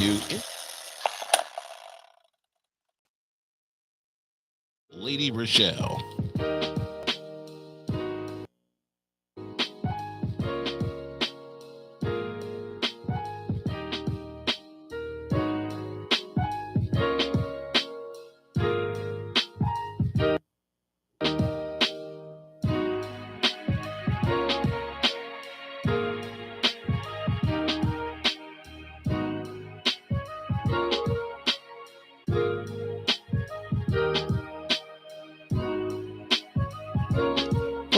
You, Lady Rochelle.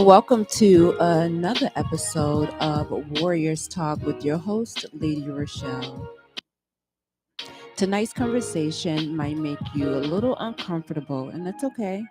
Welcome to another episode of Warriors Talk with your host, Lady Rochelle. Tonight's conversation might make you a little uncomfortable, and that's okay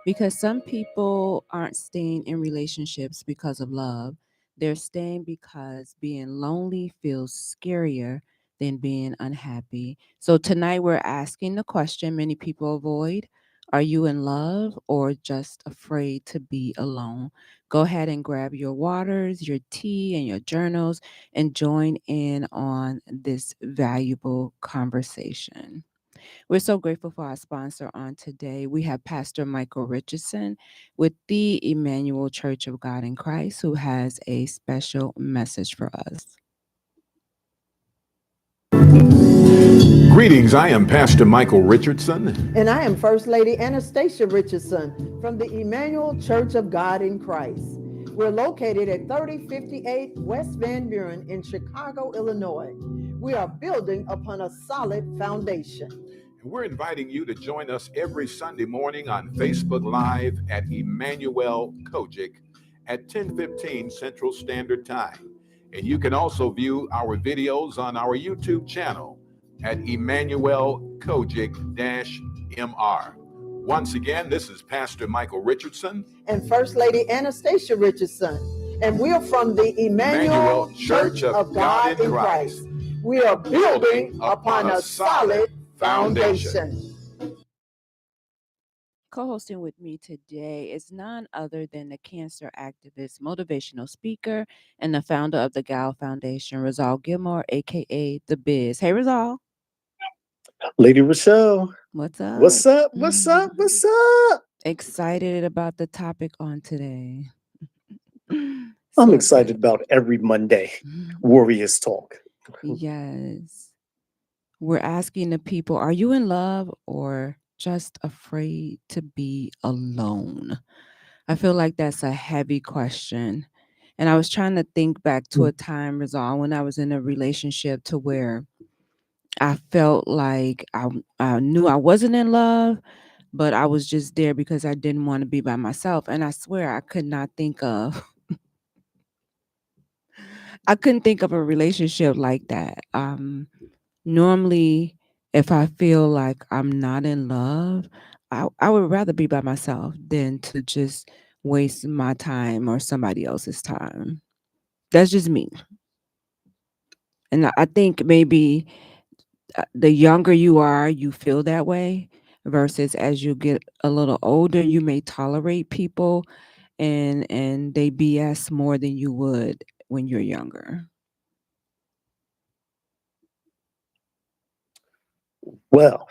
because some people aren't staying in relationships because of love. They're staying because being lonely feels scarier than being unhappy. So, tonight we're asking the question many people avoid. Are you in love or just afraid to be alone? Go ahead and grab your waters, your tea, and your journals and join in on this valuable conversation. We're so grateful for our sponsor on today. We have Pastor Michael Richardson with the Emmanuel Church of God in Christ, who has a special message for us. Greetings, I am Pastor Michael Richardson. And I am First Lady Anastasia Richardson from the Emmanuel Church of God in Christ. We're located at 3058 West Van Buren in Chicago, Illinois. We are building upon a solid foundation. We're inviting you to join us every Sunday morning on Facebook Live at Emmanuel Kojic at 10:15 Central Standard Time. And you can also view our videos on our YouTube channel at Emmanuel Kojic-MR. Once again, this is Pastor Michael Richardson and First Lady Anastasia Richardson. And we're from the Emmanuel Church of God in Christ. We are building upon a solid foundation. Co-hosting with me today is none other than the cancer activist, motivational speaker, and the founder of the Gal Foundation, Rizal Gilmore, aka The Biz. Hey, Rizal. Lady Rochelle. What's up? What's up? What's up? What's up? Excited about the topic on today. I'm excited about every Monday Warriors Talk. Yes. We're asking the people, are you in love or just afraid to be alone? I feel like that's a heavy question. And I was trying to think back to a time, Rizal, when I was in a relationship to where I felt like I knew I wasn't in love, but I was just there because I didn't want to be by myself. And I swear I could not think of I couldn't think of a relationship like that. Normally, if I feel like I'm not in love, I would rather be by myself than to just waste my time or somebody else's time. That's just me. And I think maybe the younger you are, you feel that way, versus as you get a little older, you may tolerate people and they BS more than you would when you're younger. Well,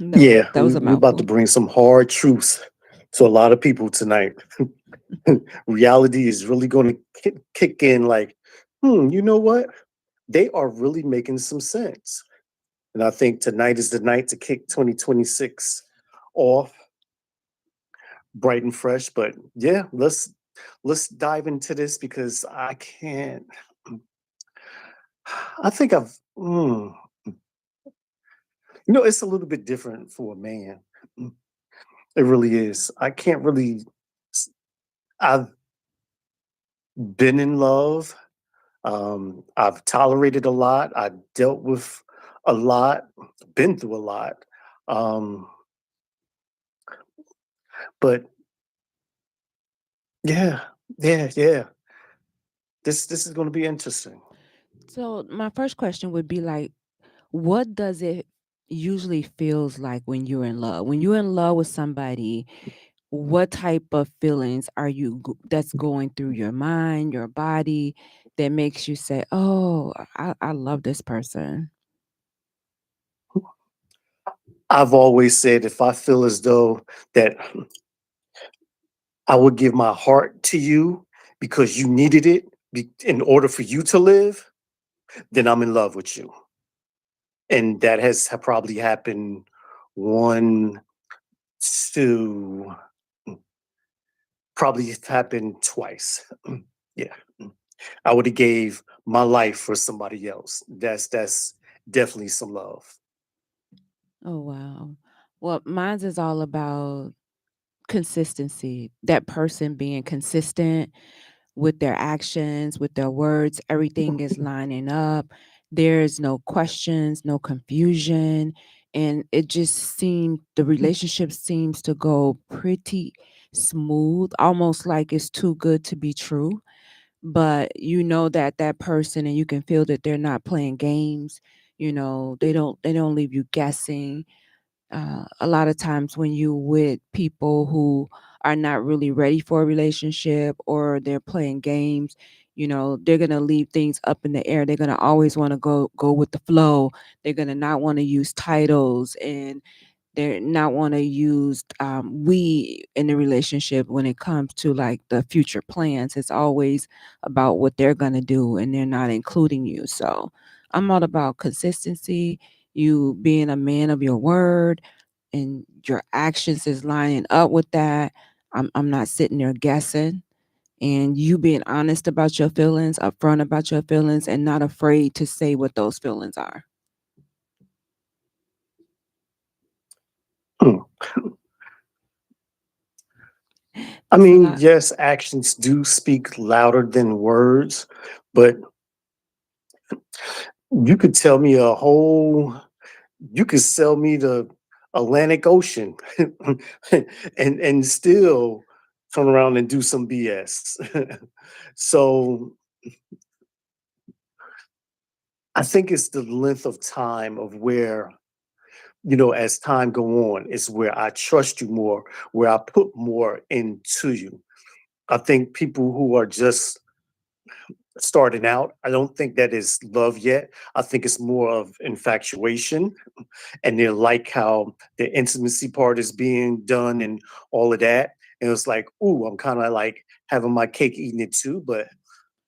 we're about to bring some hard truths to a lot of people tonight. Reality is really going to kick in like, you know what? They are really making some sense. And I think tonight is the night to kick 2026 off bright and fresh. But yeah, let's dive into this because I can't. I think it's a little bit different for a man. It really is. I can't really. I've been in love. I've tolerated a lot. I dealt with a lot. Been through a lot. But yeah. This is going to be interesting. So my first question would be like, what does it usually feels like when you're in love? When you're in love with somebody, what type of feelings are you that's going through your mind, your body? that makes you say, oh, I love this person? I've always said if I feel as though that I would give my heart to you because you needed it in order for you to live, then I'm in love with you. And that has probably happened one, two, probably happened twice. Yeah. I would have gave my life for somebody else. That's definitely some love. Oh, wow. Well, mine's is all about consistency. That person being consistent with their actions, with their words, everything is lining up. There's no questions, no confusion. And it just seemed, the relationship seems to go pretty smooth, almost like it's too good to be true. But you know that that person, and you can feel that they're not playing games. They don't leave you guessing. A lot of times when you with people who are not really ready for a relationship, or they're playing games, they're gonna leave things up in the air. They're gonna always want to go with the flow. They're gonna not want to use titles, and they're not want to use we in the relationship. When it comes to like the future plans, it's always about what they're gonna do, and they're not including you. So I'm all about consistency, you being a man of your word, and your actions is lining up with that. I'm not sitting there guessing, and you being honest about your feelings, upfront about your feelings, and not afraid to say what those feelings are. Hmm. I It's a mean, lot. yes, actions do speak louder than words, but you could tell me you could sell me the Atlantic Ocean and still turn around and do some BS. So I think it's the length of time of where, as time go on, is where I trust you more, where I put more into you. I think people who are just starting out, I don't think that is love yet. I think it's more of infatuation, and they like how the intimacy part is being done and all of that. And it's like, ooh, I'm kind of like having my cake eating it too. But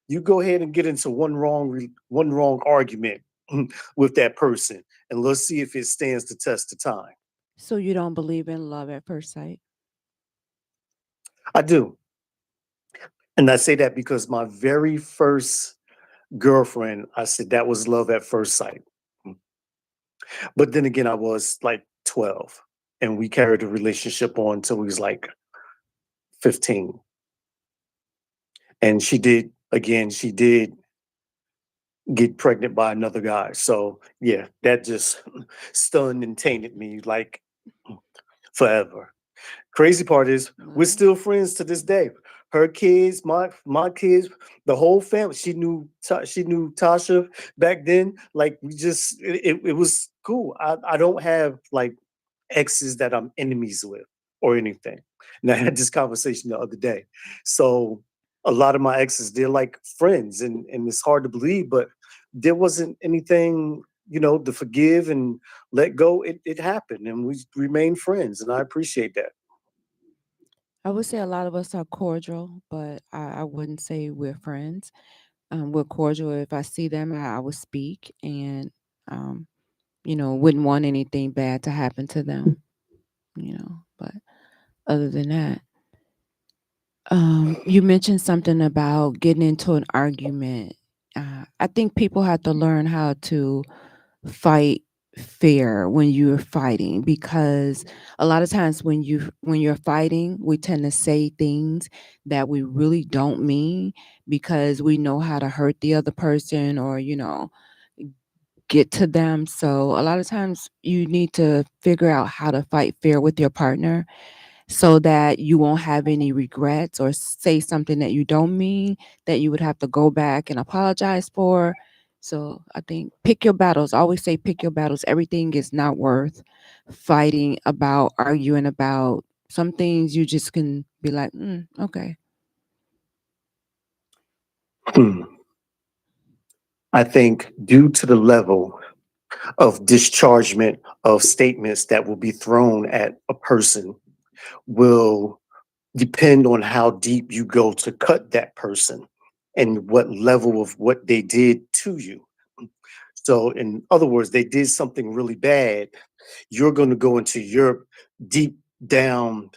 you go ahead and get into one wrong argument with that person, and let's see if it stands the test of time. So you don't believe in love at first sight? I do. And I say that because my very first girlfriend, I said that was love at first sight. But then again, I was like 12, and we carried the relationship on until we was like 15. And she did get pregnant by another guy. So yeah, that just stunned and tainted me like forever. Crazy part is we're Well, still friends to this day. Her kids, my kids, the whole family. She knew Tasha back then. Like it was cool. I don't have like exes that I'm enemies with or anything. And I had this conversation the other day. So a lot of my exes, they're like friends, and it's hard to believe, but there wasn't anything, to forgive and let go. It happened, and we remained friends, and I appreciate that. I would say a lot of us are cordial, but I wouldn't say we're friends. We're cordial. If I see them, I would speak, and um, wouldn't want anything bad to happen to them. But other than that, you mentioned something about getting into an argument. I think people have to learn how to fight fair when you're fighting, because a lot of times when you're fighting, we tend to say things that we really don't mean, because we know how to hurt the other person, or get to them. So a lot of times you need to figure out how to fight fair with your partner, so that you won't have any regrets or say something that you don't mean, that you would have to go back and apologize for. So I think pick your battles. I always say pick your battles. Everything is not worth fighting about, arguing about. Some things you just can be like, okay. Hmm. I think due to the level of dischargement of statements that will be thrown at a person will depend on how deep you go to cut that person and what level of what they did to you. So, in other words, they did something really bad. You're going to go into your deep down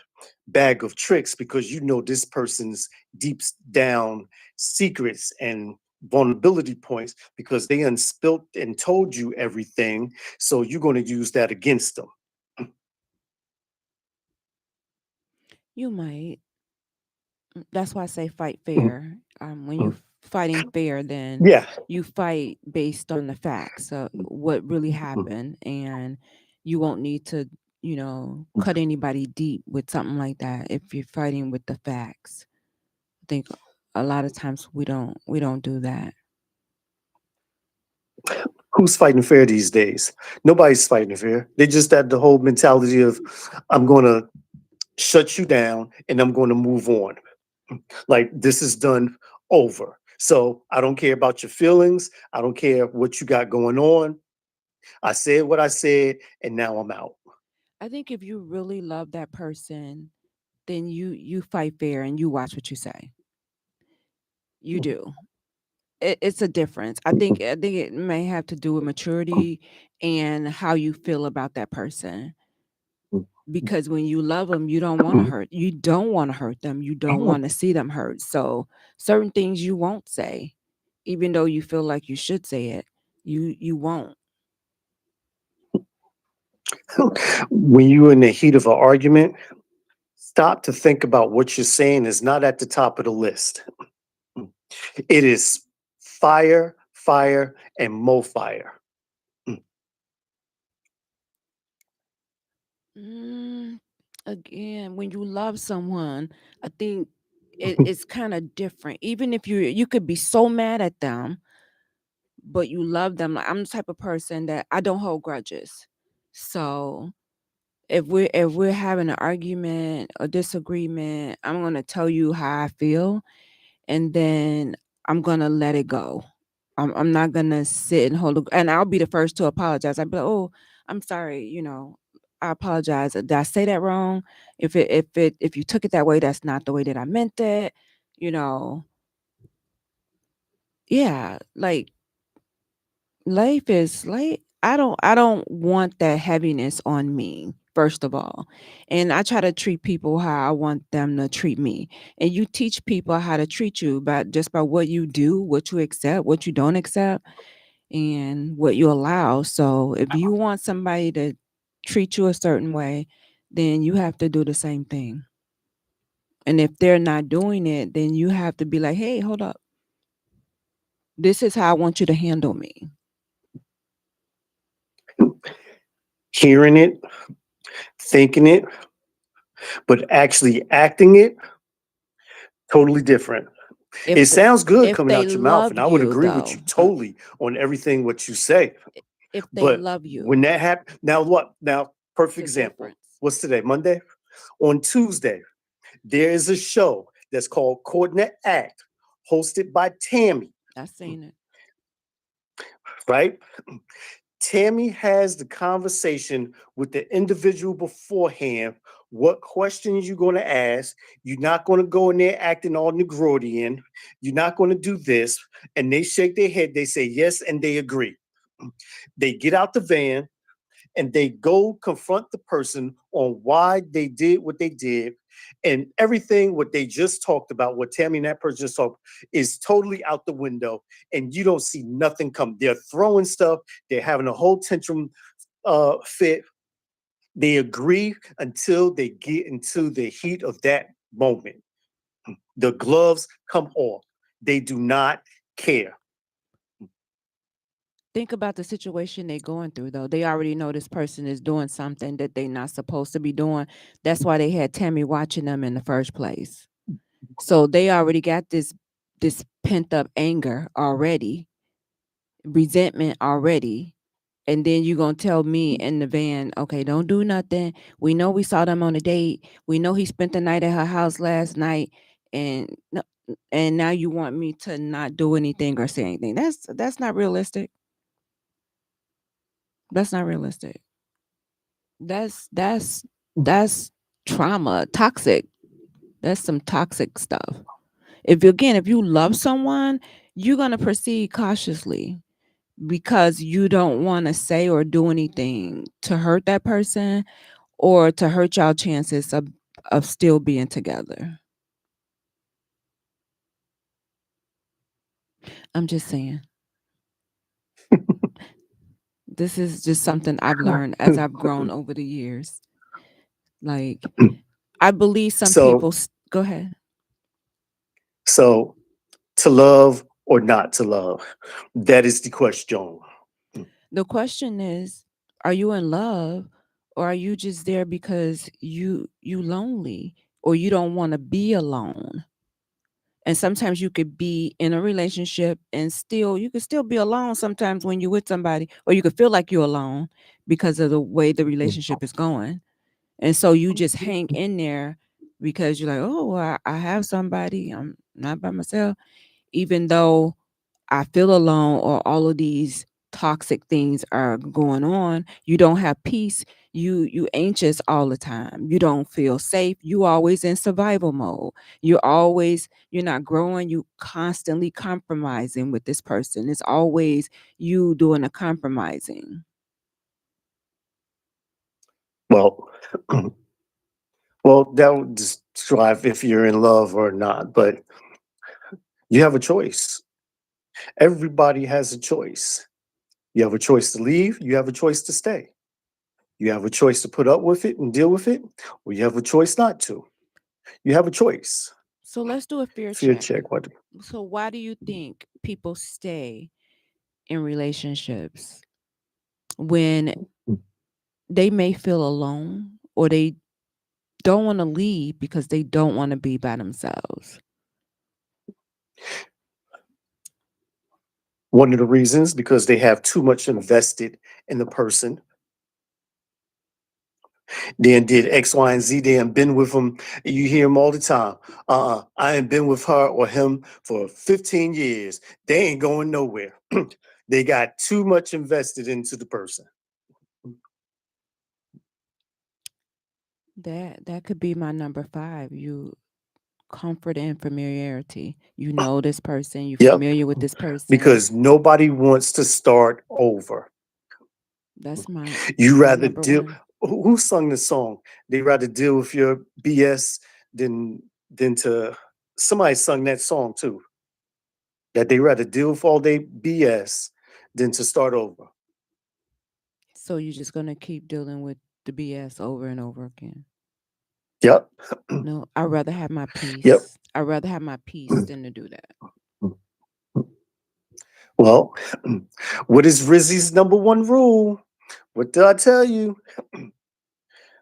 bag of tricks because you know this person's deep down secrets and vulnerability points because they unspilt and told you everything. So you're going to use that against them. You might. That's why I say fight Mhm. fair. When you fighting fair, then Yeah. you fight based on the facts of what really Mhm. happened, and you won't need to, cut anybody deep with something like that if you're fighting with the facts. I think a lot of times we don't do that. Who's fighting fair these days? Nobody's fighting fair. They just have the whole mentality of, I'm going to shut you down and I'm going to move on. Like this is done over. So I don't care about your feelings. I don't care what you got going on. I said what I said and now I'm out. I think if you really love that person, then you fight fair and you watch what you say. You do. It's a difference. I think it may have to do with maturity and how you feel about that person. Because when you love them, you don't want to hurt. You don't want to hurt them. You don't want to see them hurt. So certain things you won't say, even though you feel like you should say it. You won't. When you're in the heat of an argument, stop to think about what you're saying is not at the top of the list. It is fire, fire, and more fire. Mm, Again, when you love someone, I think it's kind of different. Even if you could be so mad at them, but you love them. Like I'm the type of person that I don't hold grudges. So if we're having an argument or disagreement, I'm gonna tell you how I feel, and then I'm gonna let it go. I'm not gonna sit and and I'll be the first to apologize. I'll be like, oh, I'm sorry, I apologize. Did I say that wrong? If you took it that way, that's not the way that I meant it. You know, yeah, like life is like I don't want that heaviness on me, first of all. And I try to treat people how I want them to treat me. And you teach people how to treat you by what you do, what you accept, what you don't accept, and what you allow. So if you want somebody to treat you a certain way, then you have to do the same thing. And if they're not doing it, then you have to be like, hey, hold up. This is how I want you to handle me. Hearing it, thinking it, but actually acting it, totally different. If It the sounds good if coming they out your mouth, love and I would you agree with you though, totally on everything what you say. if they But love you, when that happens, now what? Now, perfect it's a example. difference. What's today? Monday? On Tuesday, there is a show that's called Coordinate Act, hosted by Tammy, I seen it. right? Tammy has the conversation with the individual beforehand. What questions you're going to ask? You're not going to go in there acting all Negroidian. You're not going to do this. And they shake their head. They say yes, and they agree. They get out the van and they go confront the person on why they did what they did. And everything what they just talked about, what Tammy and that person just talked, is totally out the window, and you don't see nothing come. They're throwing stuff, they're having a whole tantrum fit. They agree until they get into the heat of that moment. The gloves come off. They do not care. Think about the situation they're going through though. They already know this person is doing something that they're not supposed to be doing. That's why they had Tammy watching them in the first place. So they already got this pent up anger already, resentment already. And then you gonna tell me in the van, okay, don't do nothing. We know we saw them on a date. We know he spent the night at her house last night. And no, and now you want me to not do anything or say anything. That's not realistic. That's not realistic. That's trauma, toxic. That's some toxic stuff. If you love someone, you're going to proceed cautiously because you don't want to say or do anything to hurt that person or to hurt y'all chances of still being together. I'm just saying. This is just something I've learned as I've grown over the years. Like, I believe some people. Go ahead. So, to love or not to love, that is the question. The question is, are you in love, or are you just there because you lonely, or you don't want to be alone? And sometimes you could be in a relationship and you could still be alone sometimes when you're with somebody, or you could feel like you're alone because of the way the relationship is going. And so you just hang in there because you're like, oh, well, I have somebody. I'm not by myself. Even though I feel alone or all of these toxic things are going on, you don't have peace. You anxious all the time. You don't feel safe. You always in survival mode. You're not growing. You constantly compromising with this person. It's always you doing a compromising. Well, well, that would describe if you're in love or not, but you have a choice. Everybody has a choice. You have a choice to leave, you have a choice to stay. You have a choice to put up with it and deal with it, or you have a choice not to. You have a choice. So let's do a fear Fear check. check. What? So why do you think people stay in relationships when they may feel alone, or they don't want to leave because they don't want to be by themselves? One of the reasons, because they have too much invested in the person. Then did X, Y, and Z. They have been with them. You hear them all the time. I ain't been with her or him for 15 years. They ain't going nowhere. They got too much invested into the person. That could be my number 5. You comfort and familiarity. You know this person. You're familiar with this person. Because nobody wants to start over. That's you rather number deal. 1. Who sung the song? They rather deal with your BS than to somebody sung that song too. That they rather deal with all their BS than to start over. So you're just gonna keep dealing with the BS over and over again. Yep. No, I'd rather have my peace. Yep. I'd rather have my peace than to do that. Well, what is Rizzy's number 1 rule? What did I tell you?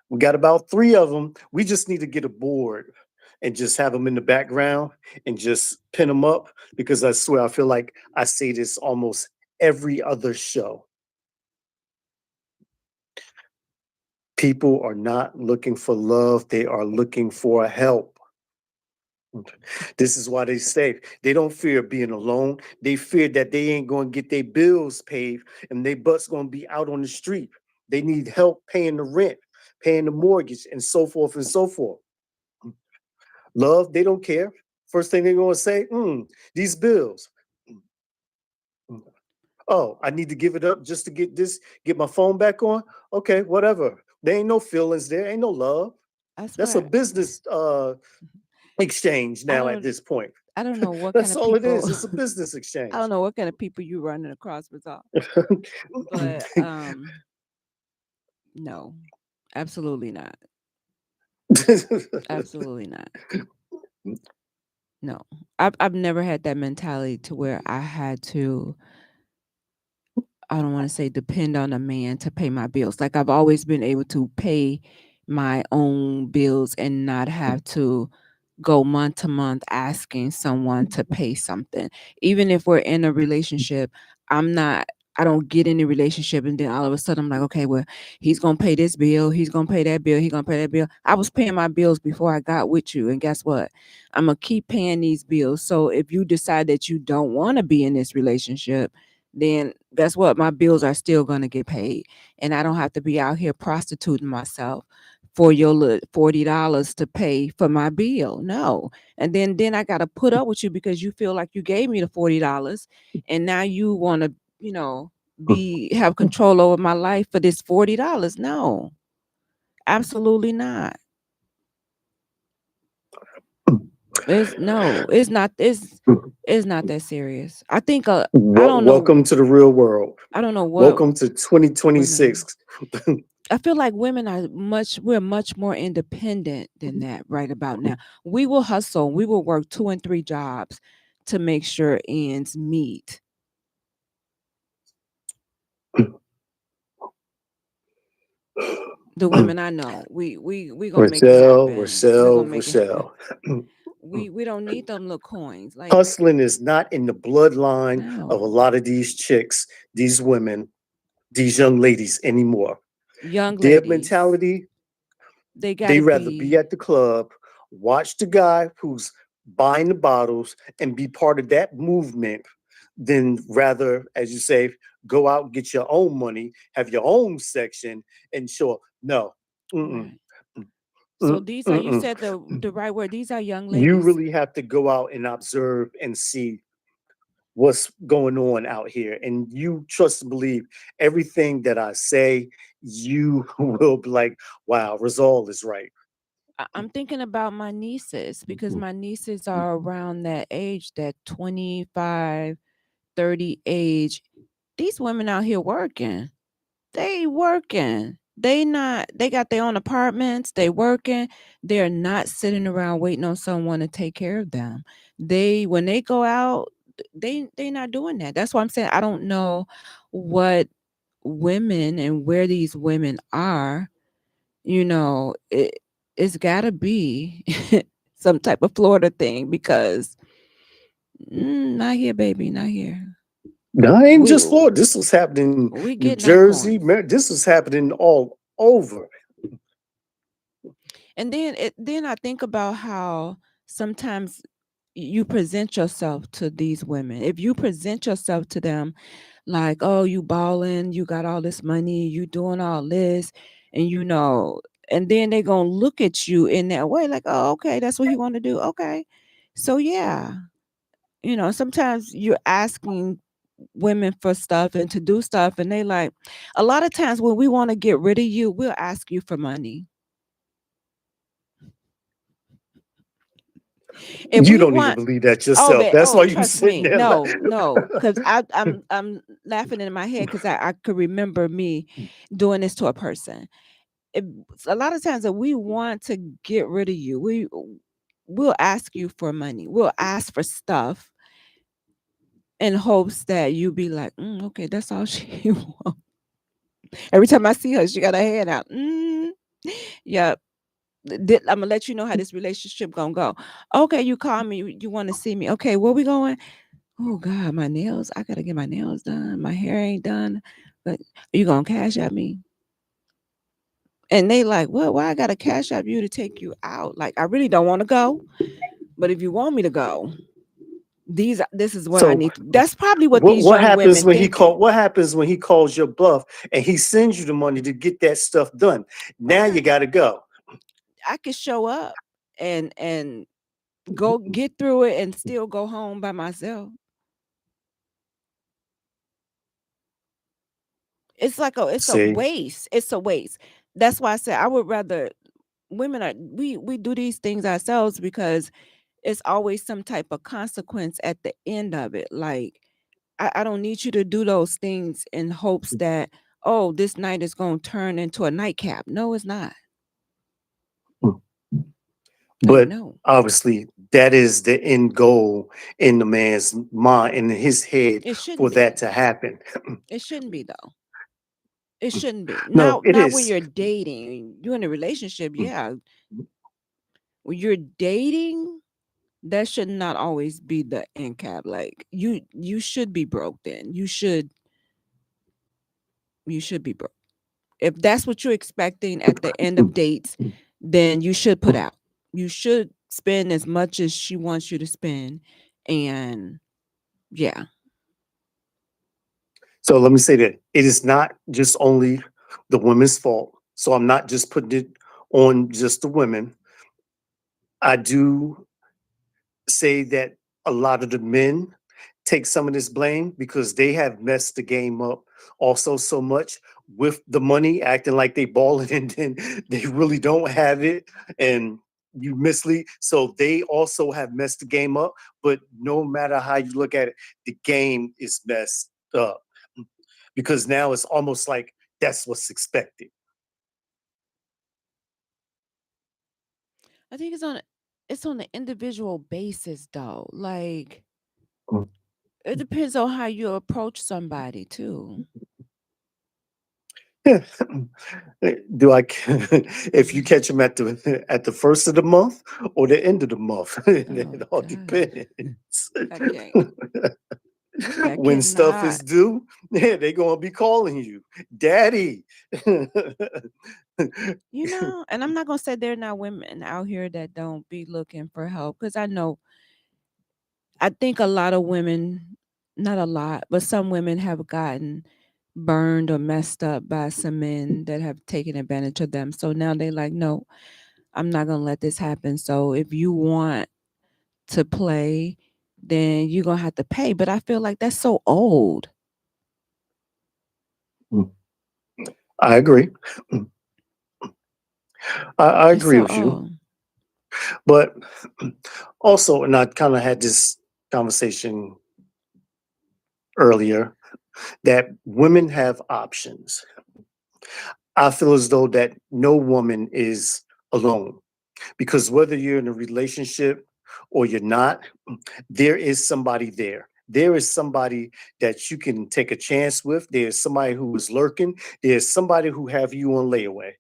We got about 3 of them. We just need to get a board and just have them in the background and just pin them up, because I swear I feel like I say this almost every other show. People are not looking for love. They are looking for help. This is why they say they don't fear being alone. They fear that they ain't going to get their bills paid and their butt's going to be out on the street. They need help paying the rent, paying the mortgage, and so forth and so forth. Love, they don't care. First thing they're going to say, these bills. Oh, I need to give it up just to get my phone back on? Okay, whatever. There ain't no feelings there. Ain't no love. That's a business exchange now at this point. I don't know what That's kind of all people. it is. It's a business exchange. I don't know what kind of people you running across with all. But no, absolutely not. Absolutely not. No, I've never had that mentality to where I had to, I don't want to say depend on a man to pay my bills. Like, I've always been able to pay my own bills and not have to go month to month asking someone to pay something. Even if we're in a relationship, I I don't get in the relationship, and then all of a sudden I'm like, okay, well, he's gonna pay this bill, he's gonna pay that bill, he's gonna pay that bill. I was paying my bills before I got with you, and guess what? I'm gonna keep paying these bills. So if you decide that you don't want to be in this relationship, then guess what? My bills are still gonna get paid, and I don't have to be out here prostituting myself for your little $40 to pay for my bill. No. And then I gotta put up with you because you feel like you gave me the $40, and now you wanna, be have control over my life for this $40. No, absolutely not. It's not. It's not that serious. I think I don't know. Welcome to the real world. I don't know what. Welcome to 2026. I feel like we're much more independent than that right about now. We will hustle. We will work 2 and 3 jobs to make sure ends meet. The women I know, we gonna make it happen. ReShell. We don't need them little coins. Like, hustling is not in the bloodline of a lot of these chicks, these women, these young ladies anymore. Their mentality, they rather be at the club, watch the guy who's buying the bottles and be part of that movement than rather, as you say, go out and get your own money, have your own section, and sure, no. Right. So these are, you said the right word, these are young ladies. You really have to go out and observe and see what's going on out here. And you trust and believe everything that I say, you will be like, wow, ReShell is right. I'm thinking about my nieces, because my nieces are around that age, that 25, 30 age. These women out here working. They working. They got their own apartments. They working. They're not sitting around waiting on someone to take care of them. When they go out, they not doing that. That's why I'm saying I don't know what women and where these women are. It's gotta be some type of Florida thing, because not here, baby, not here. No, it ain't just Florida. This was happening in New Jersey. This was happening all over. And then I think about how sometimes you present yourself to these women. If you present yourself to them like, oh, you balling, you got all this money, you doing all this, and and then they're gonna look at you in that way, like, oh, okay, that's what he want to do. Okay. So yeah, sometimes you're asking women for stuff and to do stuff, and they like, a lot of times when we want to get rid of you, we'll ask you for money. You don't even believe that yourself. That's why you sitting there. No, because I'm laughing in my head because I could remember me doing this to a person. A lot of times that we want to get rid of you, we'll ask you for money. We'll ask for stuff in hopes that you be like, okay, that's all she wants. Every time I see her, she got her hand out. Yep. I'm gonna let you know how this relationship gonna go. Okay, you call me, you want to see me. Okay, where we going? Oh God, my nails. I gotta get my nails done. My hair ain't done. But you gonna cash at me? And they like, what? Why I gotta cash at you to take you out? Like, I really don't want to go, but if you want me to go, this is what I need. That's probably what these young happens women when what happens when he calls your bluff and he sends you the money to get that stuff done? Now you gotta go. I could show up and go get through it and still go home by myself. It's like a waste. It's a waste. That's why I said I would rather we do these things ourselves, because it's always some type of consequence at the end of it. Like, I don't need you to do those things in hopes that, oh, this night is going to turn into a nightcap. No, it's not. But obviously, that is the end goal in the man's mind, in his head, for that to happen. It shouldn't be, though. It shouldn't be. No, it is. When you're dating, you're in a relationship. Yeah. When you're dating, that should not always be the end cap. Like, you should be broke then. You should You should be broke. If that's what you're expecting at the end of dates, then you should put out. You should spend as much as she wants you to spend. And yeah. So let me say that it is not just only the women's fault. So I'm not just putting it on just the women. I do say that a lot of the men take some of this blame because they have messed the game up also so much with the money, acting like they balling and then they really don't have it, and you mislead. So they also have messed the game up. But no matter how you look at it, the game is messed up because now it's almost like that's what's expected. I think it's on an individual basis though. Like Mm. it depends on how you approach somebody too. Do I? If you catch them at the first of the month or the end of the month, it Oh all God. depends. I can't. I When stuff cannot. is due, yeah, they gonna be calling you, Daddy. And I'm not gonna say there are not women out here that don't be looking for help because I think a lot of women, not a lot, but some women have gotten burned or messed up by some men that have taken advantage of them. So now they like, no, I'm not gonna let this happen. So if you want to play, then you're gonna have to pay. But I feel like that's so old. I agree. I It's agree so with you, old. but also, and I kind of had this conversation earlier that women have options. I feel as though that no woman is alone because whether you're in a relationship or you're not, there is somebody there. There is somebody that you can take a chance with. There's somebody who is lurking. There's somebody who have you on layaway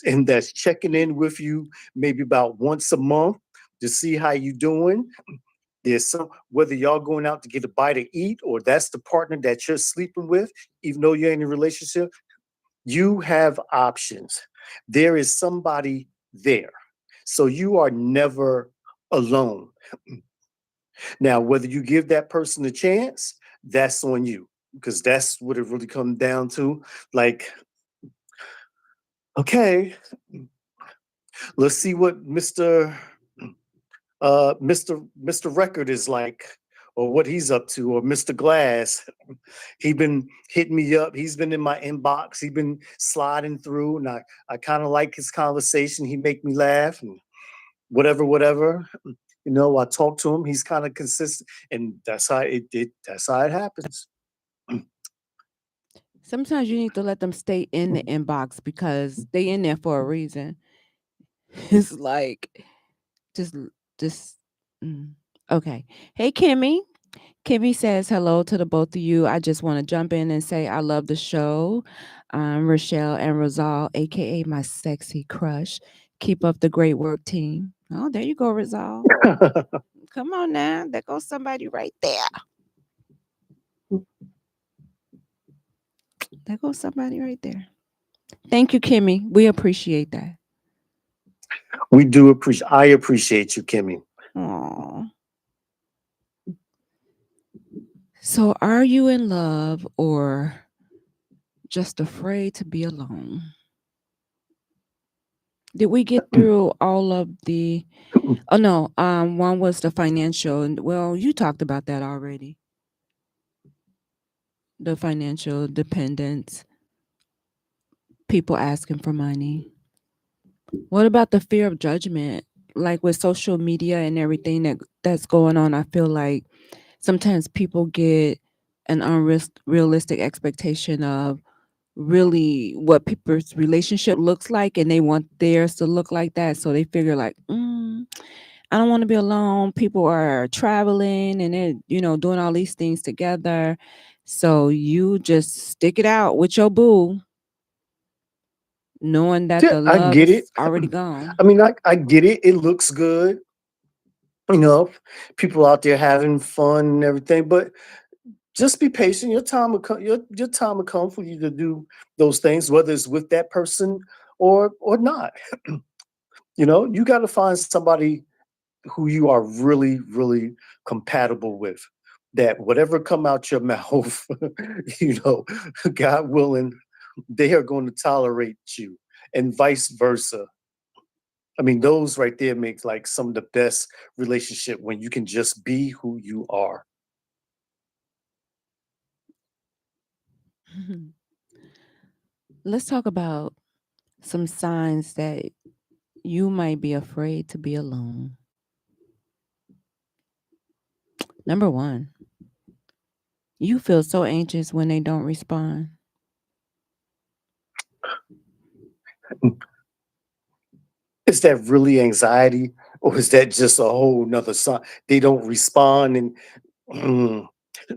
and that's checking in with you maybe about once a month to see how you doing. There's some whether y'all going out to get a bite to eat or that's the partner that you're sleeping with, even though you're in a relationship, you have options. There is somebody there. So you are never alone. Now, whether you give that person a chance, that's on you because that's what it really comes down to. Like, okay, let's see what Mr. Record is like or what he's up to or Mr. Glass. He been hitting me up. He's been in my inbox. He been sliding through and I kind of like his conversation. He make me laugh and whatever. I talk to him. He's kind of consistent and that's how it happens. Sometimes you need to let them stay in the inbox because they in there for a reason. It's like just just okay. Hey Kimmy. Kimmy says hello to the both of you. I just want to jump in and say I love the show. Rochelle and Rosal, aka my sexy crush. Keep up the great work, team. Oh, there you go, Rosal. Come on now. There goes somebody right there. There goes somebody right there. Thank you, Kimmy. We appreciate that. I appreciate you, Kimmy. Aww. So, are you in love or just afraid to be alone? Did we get through all of the? Oh no, one was the financial, and well, you talked about that already. The financial dependence, people asking for money. What about the fear of judgment? Like with social media and everything that's going on, I feel like sometimes people get an unrealistic expectation of really what people's relationship looks like and they want theirs to look like that. So they figure like, I don't want to be alone. People are traveling and they're, doing all these things together. So you just stick it out with your boo, knowing that Yeah, the I love get is it. already gone. I mean, I get it. It looks good. You know, people out there having fun and everything. But just be patient. Your time will come. Your time will come for you to do those things, whether it's with that person or not. You got to find somebody who you are really, really compatible with. That whatever come out your mouth, you know, God willing, they are going to tolerate you, and vice versa. I mean, those right there make like some of the best relationship when you can just be who you are. Let's talk about some signs that you might be afraid to be alone. Number one, you feel so anxious when they don't respond. Is that really anxiety, or is that just a whole nother sign? They don't respond, and mm, I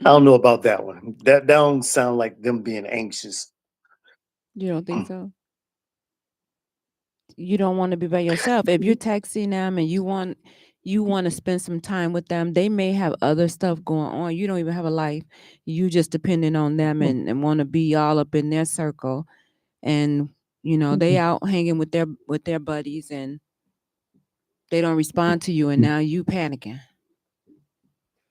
don't know about that one. That don't sound like them being anxious. You don't think so? You don't want to be by yourself. If you're texting them and you want to spend some time with them, they may have other stuff going on. You don't even have a life. You just depending on them and want to be all up in their circle. And they out hanging with their buddies and they don't respond to you and now you panicking.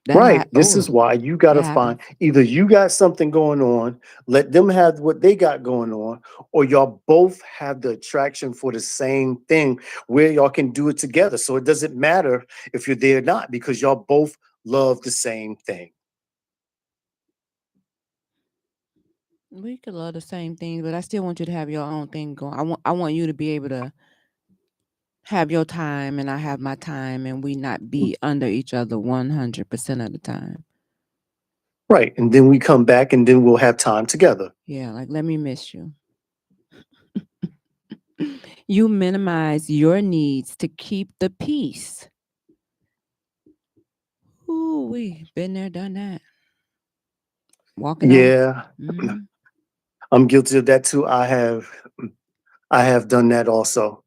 Right. This is why you got That to find happens. either you got something going on, let them have what they got going on, or y'all both have the attraction for the same thing where y'all can do it together. So it doesn't matter if you're there or not because y'all both love the same thing. We could love the same thing, but I still want you to have your own thing going. I want you to be able to have your time and I have my time and we not be under each other 100% of the time. Right. And then we come back and then we'll have time together. Yeah, like let me miss you. You minimize your needs to keep the peace. Ooh, we been there, done that. Walking on. Yeah. Mm-hmm. I'm guilty of that too. I have done that also.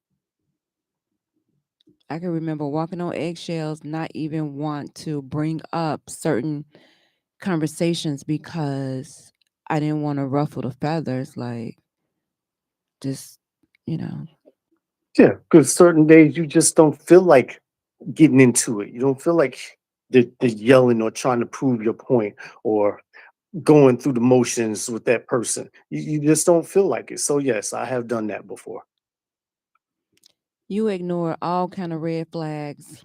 I can remember walking on eggshells, not even want to bring up certain conversations because I didn't want to ruffle the feathers. Like, just, you know. Yeah, because certain days you just don't feel like getting into it. You don't feel like the yelling or trying to prove your point or going through the motions with that person. You just don't feel like it. So yes, I have done that before. You ignore all kind of red flags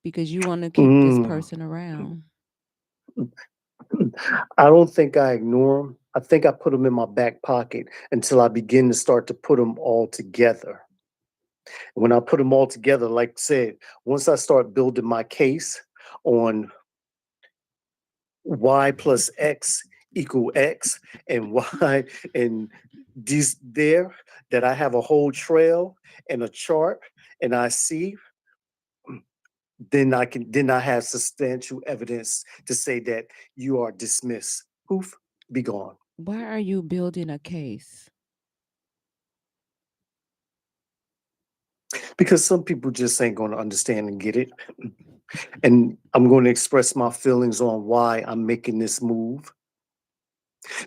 because you want to keep this Mm. person around. I don't think I ignore them. I think I put them in my back pocket until I begin to start to put them all together. When I put them all together, like I said, once I start building my case on y plus x equal x and y and these there, that I have a whole trail and a chart and I see, then I have substantial evidence to say that you are dismissed. Poof, be gone. Why are you building a case? Because some people just ain't going to understand and get it. And I'm going to express my feelings on why I'm making this move.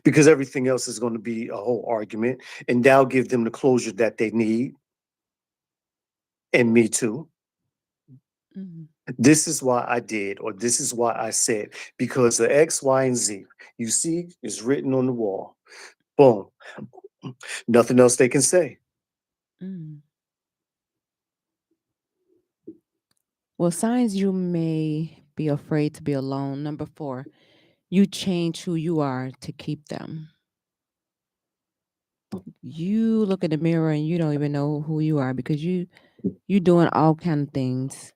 Because everything else is going to be a whole argument, and that'll give them the closure that they need. And me too. Mm-hmm. This is why I did, or this is why I said, because the X, Y, and Z, you see, is written on the wall. Boom. Nothing else they can say. Mm. Well, signs you may be afraid to be alone. Number 4, you change who you are to keep them. You look in the mirror and you don't even know who you are because you doing all kind of things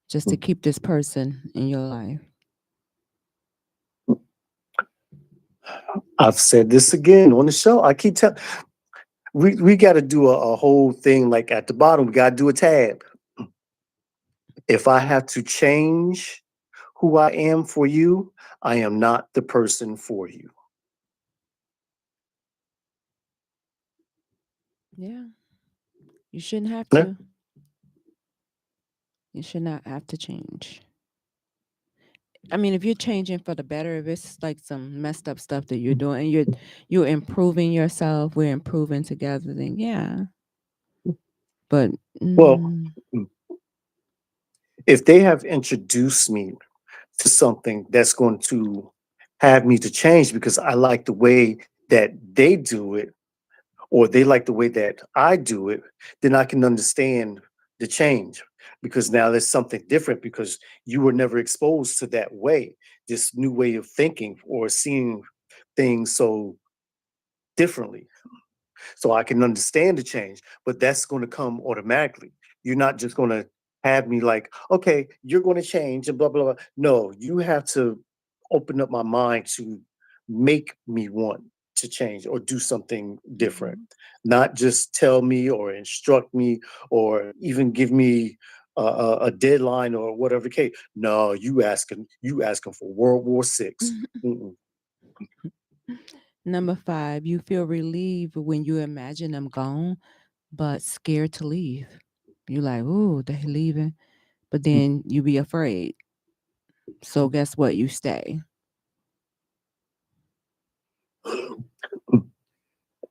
just to keep this person in your life. I've said this again on the show. I keep telling, we got to do a whole thing like at the bottom. We got to do a tab. If I have to change who I am for you, I am not the person for you. Yeah. You shouldn't have Yeah. to. You should not have to change. I mean, if you're changing for the better, if it's like some messed up stuff that you're doing, and you're improving yourself, we're improving together, then yeah. But Well, if they have introduced me to something that's going to have me to change because I like the way that they do it, or they like the way that I do it, then I can understand the change, because now there's something different because you were never exposed to that way, this new way of thinking or seeing things so differently. So I can understand the change, but that's going to come automatically. You're not just going to have me like, okay, you're going to change and blah, blah, blah. No, you have to open up my mind to make me want to change or do something different, not just tell me or instruct me or even give me a deadline or whatever the case. No, you asking for World War Six. Number 5, you feel relieved when you imagine them gone, but scared to leave. You like, ooh, they leaving, but then you be afraid. So guess what? You stay.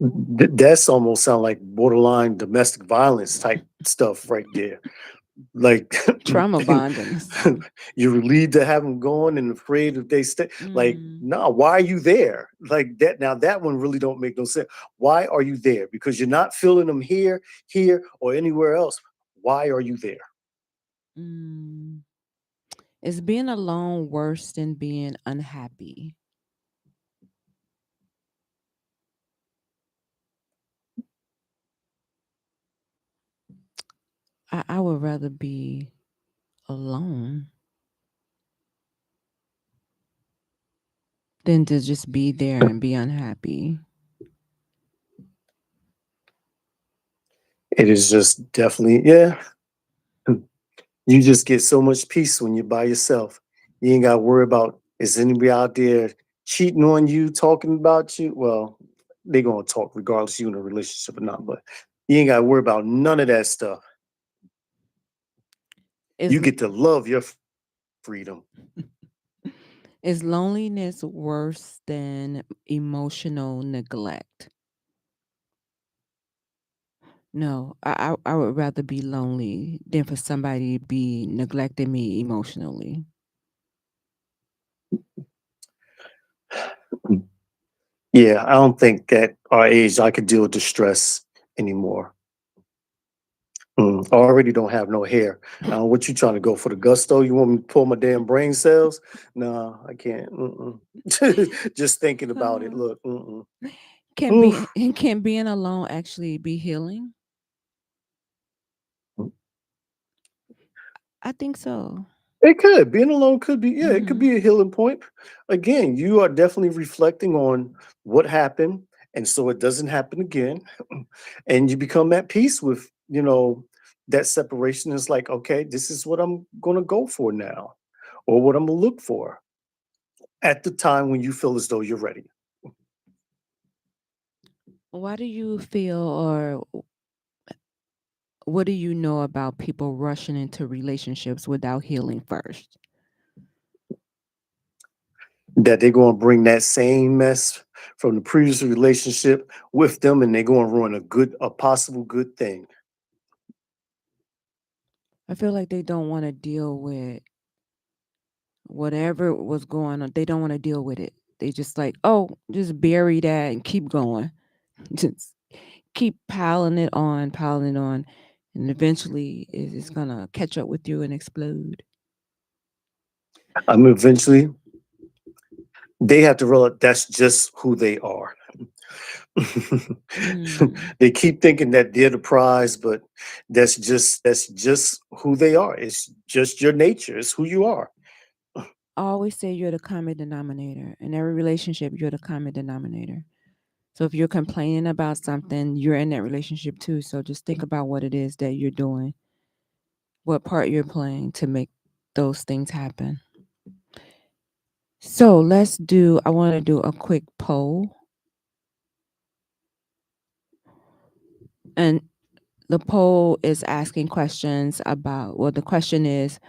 That's almost sound like borderline domestic violence type stuff right there. Like Trauma bonding. you're relieved to have them going and afraid if they stay. Like, no, why are you there? Like that. Now that one really don't make no sense. Why are you there? Because you're not feeling them here, or anywhere else. Why are you there? Is being alone worse than being unhappy? I would rather be alone than to just be there and be unhappy. It is just definitely, yeah. You just get so much peace when you're by yourself. You ain't got to worry about, is anybody out there cheating on you, talking about you? Well, they gonna talk regardless you in a relationship or not, but you ain't got to worry about none of that stuff. You get to love your freedom. Is loneliness worse than emotional neglect? No, I would rather be lonely than for somebody to be neglecting me emotionally. Yeah, I don't think at our age I could deal with the stress anymore. I already don't have no hair. What you trying to go for the gusto? You want me to pull my damn brain cells? No, I can't. Just thinking about it. Look. Can being alone actually be healing? I think so. It could. Being alone could be, yeah, it could be a healing point. Again, you are definitely reflecting on what happened, and so it doesn't happen again. And you become at peace with, that separation. Is like, okay, this is what I'm gonna go for now, or what I'm gonna look for at the time when you feel as though you're ready. Why do you feel, or what do you know about people rushing into relationships without healing first? That they're going to bring that same mess from the previous relationship with them, and they're going to ruin a possible good thing. I feel like they don't want to deal with whatever was going on. They don't want to deal with it. They just like, oh, just bury that and keep going. Just keep piling it on, and eventually it's gonna catch up with you and explode. Eventually, they have to realize that's just who they are. They keep thinking that they're the prize, but that's just who they are. It's just your nature. It's who you are. I always say you're the common denominator. In every relationship, you're the common denominator. So if you're complaining about something, you're in that relationship too. So just think about what it is that you're doing, what part you're playing to make those things happen. So I want to do a quick poll. And the poll is asking questions about, well, the question is,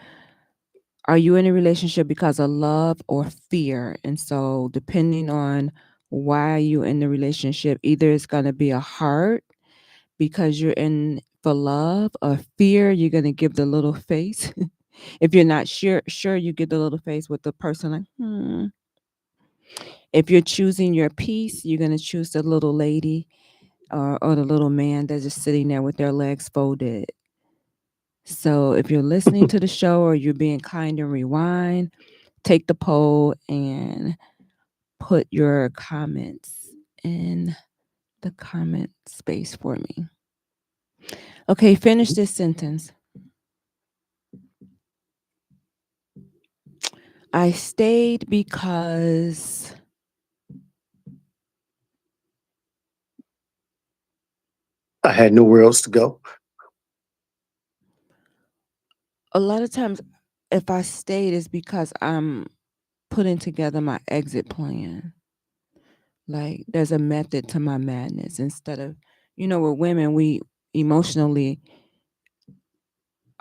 are you in a relationship because of love or fear? And so depending on why you're in the relationship, either it's going to be a heart because you're in for love, or fear, you're going to give the little face. If you're not sure, you give the little face with the person like. If you're choosing your peace, you're going to choose the little lady or the little man that's just sitting there with their legs folded. So if you're listening to the show or you're being kind and rewind, take the poll and put your comments in the comment space for me. Okay, finish this sentence. I stayed because I had nowhere else to go. a lot of times if I stayed is because I'm putting together my exit plan. Like there's a method to my madness instead of, with women, we emotionally,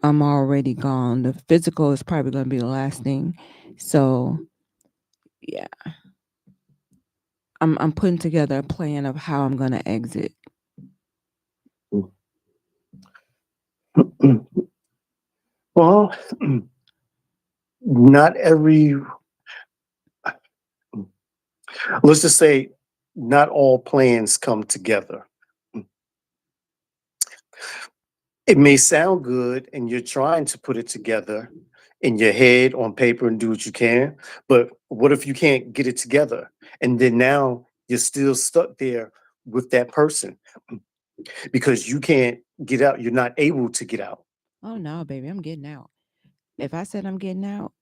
I'm already gone. The physical is probably going to be the last thing. So yeah, I'm putting together a plan of how I'm going to exit. Well, not every, let's just say, not all plans come together. It may sound good and you're trying to put it together in your head on paper and do what you can, but what if you can't get it together? And then now you're still stuck there with that person because you can't get out. You're not able to get out. Oh no, baby, I'm getting out. If I said I'm getting out,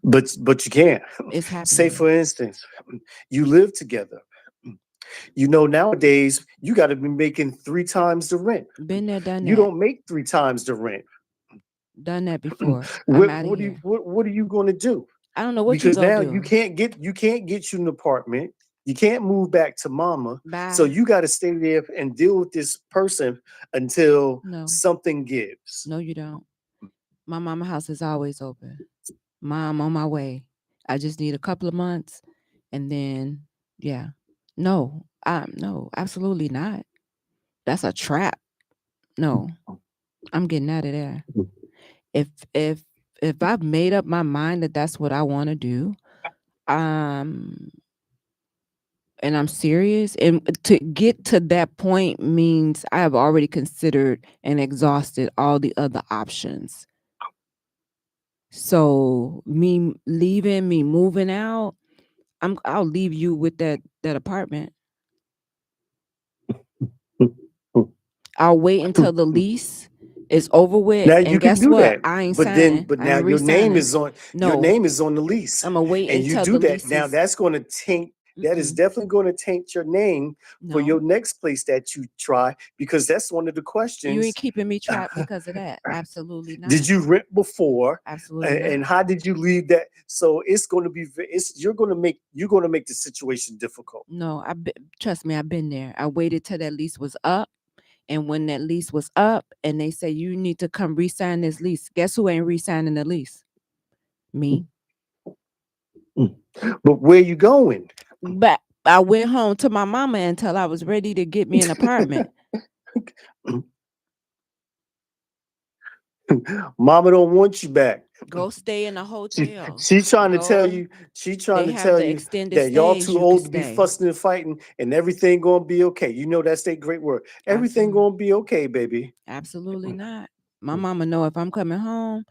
But you can't. it's happening. Say, for instance, you live together. Nowadays you got to be making 3 times the rent. Been there, done that. You don't make 3 times the rent. Done that before. What are you going to do? I don't know what because you gonna now do. you can't get you an apartment. You can't move back to mama. Bye. So you got to stay there and deal with this person until something gives. No, you don't. My mama house is always open. Mom, on my way. I just need a couple of months, and then yeah. No, absolutely not. That's a trap. No, I'm getting out of there. If I've made up my mind that that's what I want to do, and I'm serious, and to get to that point means I have already considered and exhausted all the other options. So me leaving, me moving out, I'll leave you with that apartment. I'll wait until the lease is over with. Now and you can guess do what? that, I ain't but signing. but I now ain't your name re-signing. is on No, the lease, I'm gonna wait and you until do the that. lease Now is. that's going to taint. That is definitely going to taint your name for your next place that you try, because that's one of the questions. You ain't keeping me trapped because of that. Absolutely not. Did you rent before? Absolutely not. And how did you leave that? So it's going to be. You're going to make the situation difficult. No, trust me. I've been there. I waited till that lease was up. And when that lease was up and they say, you need to come re-sign this lease, guess who ain't re-signing the lease? Me. But where you going? But I went home to my mama until I was ready to get me an apartment. Mama don't want you back. Go stay in a hotel. She's trying to tell you. She's trying to tell you that y'all too old to be fussing and fighting, and everything gonna be okay. You know that's a great word. Everything gonna be okay, baby. Absolutely not. My mama know if I'm coming home,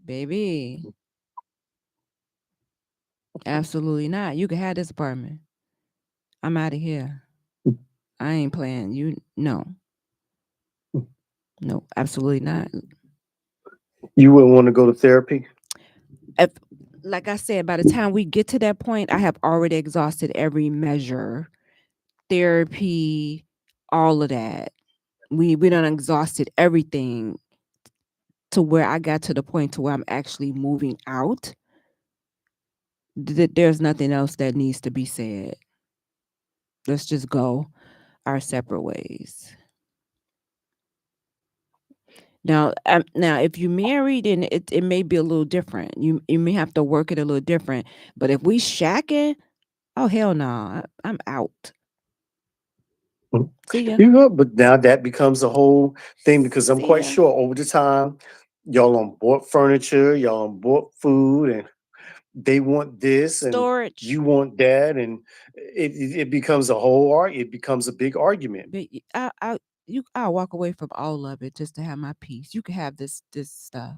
baby. Absolutely not. You can have this apartment. I'm out of here. I ain't playing. You no, absolutely not. You wouldn't want to go to therapy? If, like I said, by the time we get to that point, I have already exhausted every measure, therapy, all of that. We done exhausted everything to where I got to the point to where I'm actually moving out. There's nothing else that needs to be said. Let's just go our separate ways. Now, if you married, then it may be a little different. You may have to work it a little different. But if we shacking, oh hell no, I'm out. See ya. But now that becomes a whole thing because I'm See quite ya. sure over the time, y'all on bought furniture, y'all on bought food, and they want this and Storage. you want that, and it becomes a whole it becomes a big argument. But I'll walk away from all of it just to have my peace. You can have this stuff.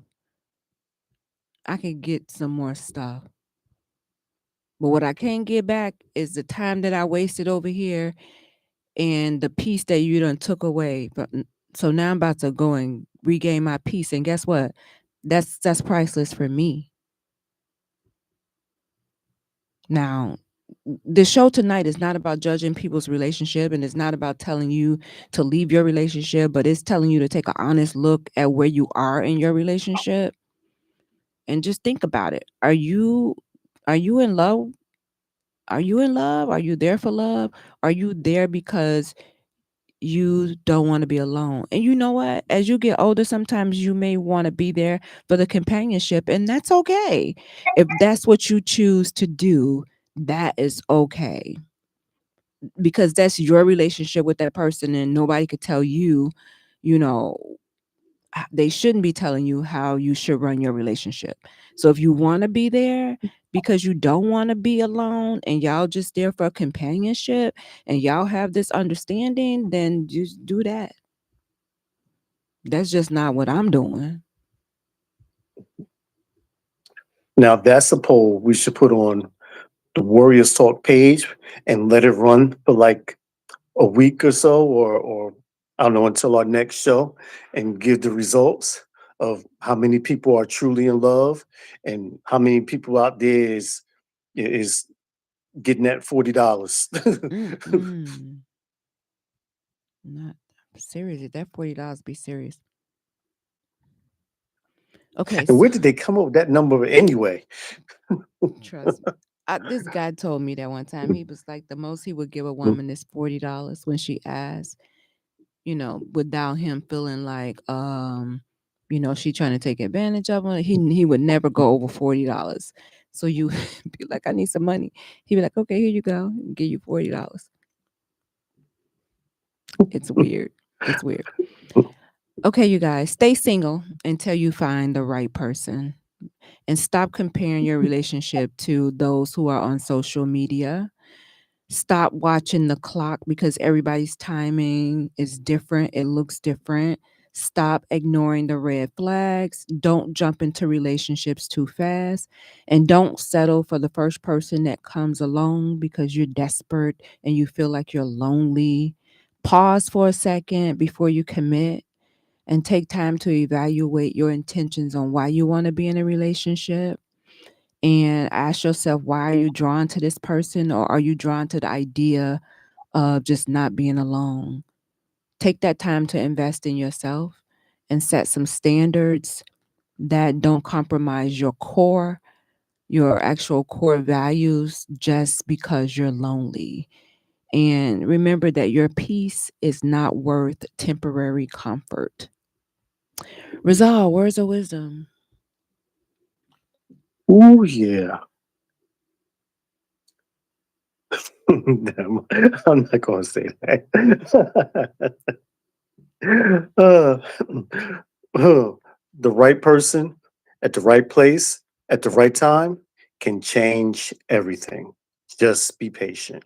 I can get some more stuff. But what I can't get back is the time that I wasted over here and the peace that you done took away. But so now I'm about to go and regain my peace. And guess what? That's priceless for me. Now, the show tonight is not about judging people's relationship, and it's not about telling you to leave your relationship, but it's telling you to take an honest look at where you are in your relationship and just think about it. Are you in love? Are you in love? Are you there for love? Are you there because you don't want to be alone? And you know what? As you get older, sometimes you may want to be there for the companionship, and that's okay. If that's what you choose to do, that is okay. Because that's your relationship with that person, and nobody could tell you, you know, they shouldn't be telling you how you should run your relationship. So if you want to be there because you don't want to be alone and y'all just there for companionship and y'all have this understanding, then just do that. That's just not what I'm doing. Now that's a poll we should put on the Warriors Talk page and let it run for like a week or so, or I don't know, until our next show, and give the results of how many people are truly in love and how many people out there is getting that $40. Not serious. That $40 be serious. Okay. And where did they come up with that number anyway? Trust me. This guy told me that one time. He was like, the most he would give a woman is $40 when she asked, without him feeling like, she trying to take advantage of him. He would never go over $40. So you be like, I need some money. He'd be like, okay, here you go. I'll give you $40. It's weird. It's weird. Okay, you guys, stay single until you find the right person. And stop comparing your relationship to those who are on social media. Stop watching the clock because everybody's timing is different. It looks different. Stop ignoring the red flags. Don't jump into relationships too fast. And don't settle for the first person that comes along because you're desperate and you feel like you're lonely. Pause for a second before you commit and take time to evaluate your intentions on why you want to be in a relationship. And ask yourself, why are you drawn to this person, or are you drawn to the idea of just not being alone? Take that time to invest in yourself and set some standards that don't compromise your actual core values just because you're lonely. And remember that your peace is not worth temporary comfort. Rizal, words of wisdom. Oh yeah. I'm not going to say that. The right person at the right place at the right time can change everything. Just be patient.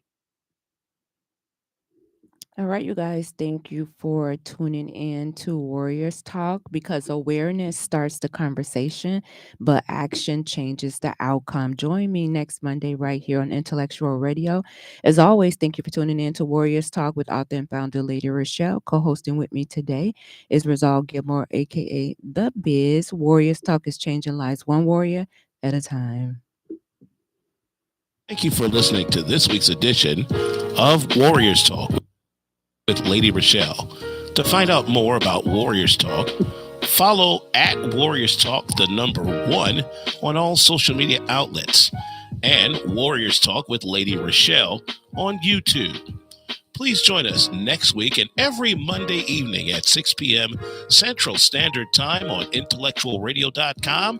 All right, you guys, thank you for tuning in to Warriors Talk, because awareness starts the conversation, but action changes the outcome. Join me next Monday right here on Intellectual Radio. As always, thank you for tuning in to Warriors Talk with author and founder Lady ReShell. Co-hosting with me today is Rizal Gilmore, aka The Biz. Warriors Talk is changing lives one warrior at a time. Thank you for listening to this week's edition of Warriors Talk with Lady ReShell. To find out more about Warriors Talk, follow at Warriors Talk, the number 1, on all social media outlets, and Warriors Talk with Lady ReShell on YouTube. Please join us next week and every Monday evening at 6 p.m. Central Standard Time on IntellectualRadio.com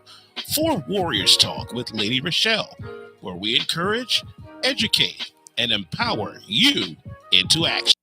for Warriors Talk with Lady ReShell, where we encourage, educate, and empower you into action.